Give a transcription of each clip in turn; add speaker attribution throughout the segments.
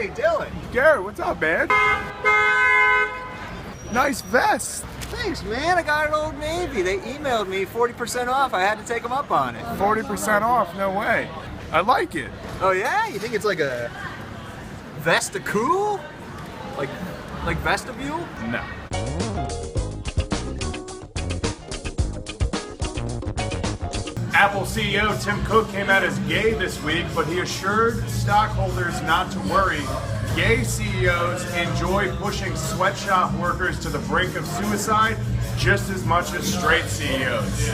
Speaker 1: Hey, Dylan.
Speaker 2: Garrett, what's up, man? Nice vest.
Speaker 1: Thanks, man. I got it at Old Navy. They emailed me 40% off. I had to take them up on it.
Speaker 2: 40% off? No way. I like it.
Speaker 1: Oh, yeah? You think it's like a vesticool? Like vestibule?
Speaker 2: No. Apple CEO Tim Cook came out as gay this week, but he assured stockholders not to worry. Gay CEOs enjoy pushing sweatshop workers to the brink of suicide just as much as straight CEOs.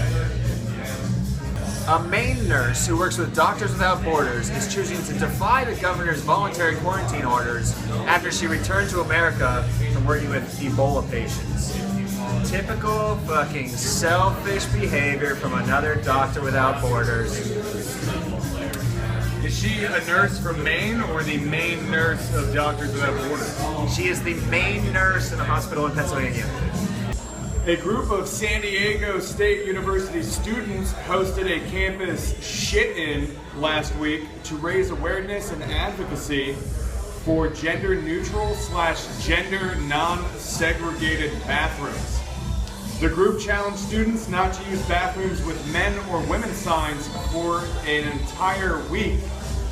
Speaker 1: A Maine nurse who works with Doctors Without Borders is choosing to defy the governor's voluntary quarantine orders after she returned to America from working with Ebola patients. Typical fucking selfish behavior from another Doctor Without Borders.
Speaker 2: Is she a nurse from Maine or the main nurse of Doctors Without Borders?
Speaker 1: She is the main nurse in a hospital in Pennsylvania.
Speaker 2: A group of San Diego State University students hosted a campus shit-in last week to raise awareness and advocacy for gender-neutral / gender non-segregated bathrooms. The group challenged students not to use bathrooms with men or women signs for an entire week.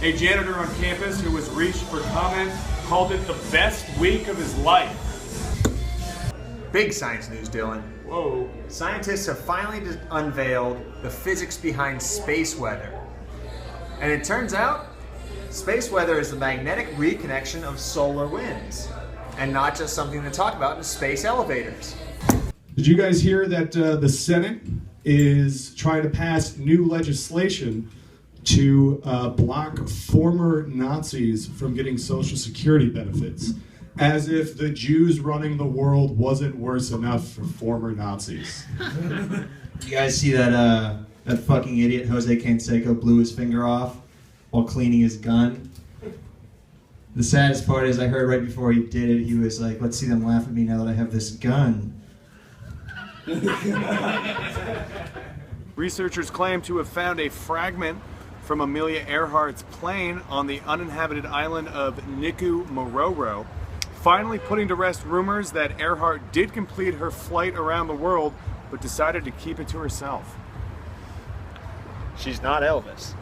Speaker 2: A janitor on campus who was reached for comment called it the best week of his life.
Speaker 1: Big science news, Dylan.
Speaker 2: Whoa.
Speaker 1: Scientists have finally unveiled the physics behind space weather. And it turns out, space weather is the magnetic reconnection of solar winds, and not just something to talk about in space elevators.
Speaker 3: Did you guys hear that the Senate is trying to pass new legislation to block former Nazis from getting Social Security benefits? As if the Jews running the world wasn't worse enough for former Nazis.
Speaker 4: You guys see that that fucking idiot Jose Canseco blew his finger off while cleaning his gun? The saddest part is I heard right before he did it, he was like, let's see them laugh at me now that I have this gun.
Speaker 2: Researchers claim to have found a fragment from Amelia Earhart's plane on the uninhabited island of Niku-Mororo, finally putting to rest rumors that Earhart did complete her flight around the world, but decided to keep it to herself.
Speaker 1: She's not Elvis.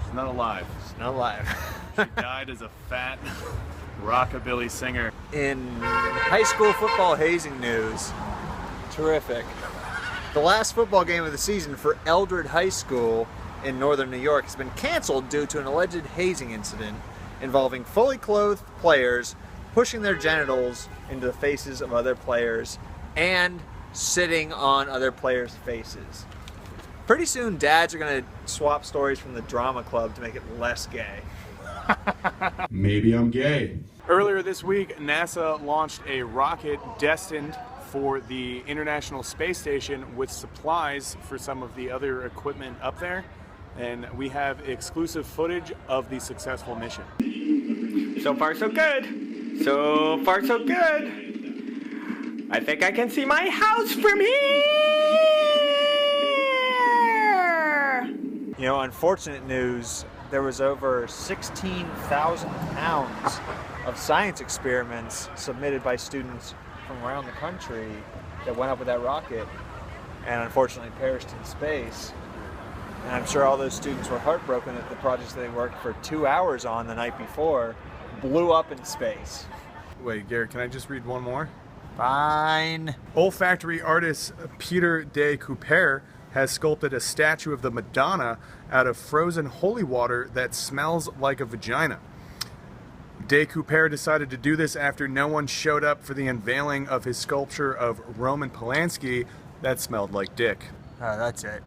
Speaker 2: She's not alive.
Speaker 1: She's not alive.
Speaker 2: She died as a fat rockabilly singer.
Speaker 1: In high school football hazing news, terrific. The last football game of the season for Eldred High School in northern New York has been canceled due to an alleged hazing incident involving fully clothed players pushing their genitals into the faces of other players and sitting on other players' faces. Pretty soon, dads are going to swap stories from the drama club to make it less gay.
Speaker 3: Maybe I'm gay.
Speaker 2: Earlier this week, NASA launched a rocket destined for the International Space Station with supplies for some of the other equipment up there. And we have exclusive footage of the successful mission.
Speaker 5: So far, so good. So far, so good. I think I can see my house from here.
Speaker 1: You know, unfortunate news, there was over 16,000 pounds of science experiments submitted by students from around the country that went up with that rocket and unfortunately perished in space. And I'm sure all those students were heartbroken that the projects they worked for 2 hours on the night before blew up in space.
Speaker 2: Wait, Garrett, can I just read one more?
Speaker 1: Fine.
Speaker 2: Olfactory artist Peter de Couper has sculpted a statue of the Madonna out of frozen holy water that smells like a vagina. De Couper decided to do this after no one showed up for the unveiling of his sculpture of Roman Polanski that smelled like dick.
Speaker 1: Oh, that's it.